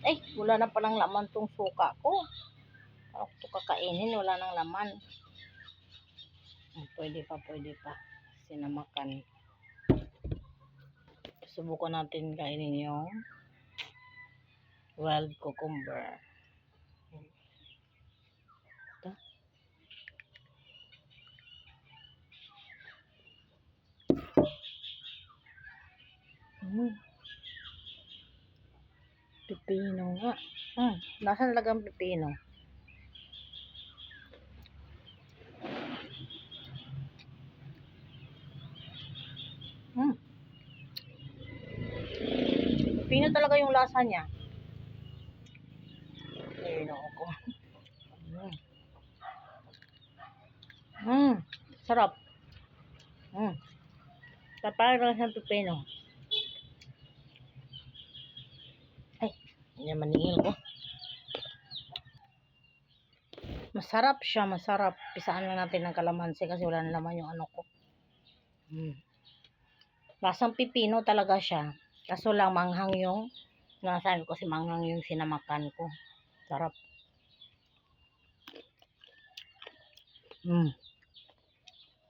Ay, wala na palang laman tong suka ko. Ako ito kakainin, wala nang laman. Pwede pa, pwede pa. Sinamakan. Subukan natin kainin yung wild cucumber. Ito. Pipino nga. Nasa talagang pipino. Pipino talaga yung lasa niya. Pipino ako. Sarap. Parang lang siyang pipino. Ay, hindi maningil ko. Masarap siya, masarap. Pisaan lang natin ng kalamansi kasi wala na laman yung ano ko. Lasang pipino talaga siya. Kaso lang manghang yung nasabi ko, si manghang yung sinamakan ko. Sarap.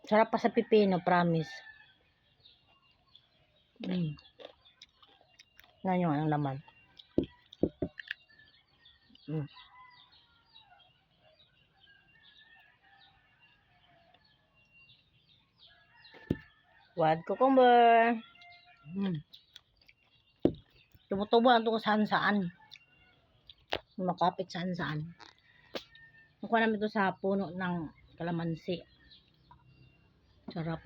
Sarap pa sa pipino, promise. Yan yung ang laman. Wild cucumber. Tumutubo ang ito saan-saan. Makapit saan-saan. Nakuha namin ito sa puno ng kalamansi. Sarap.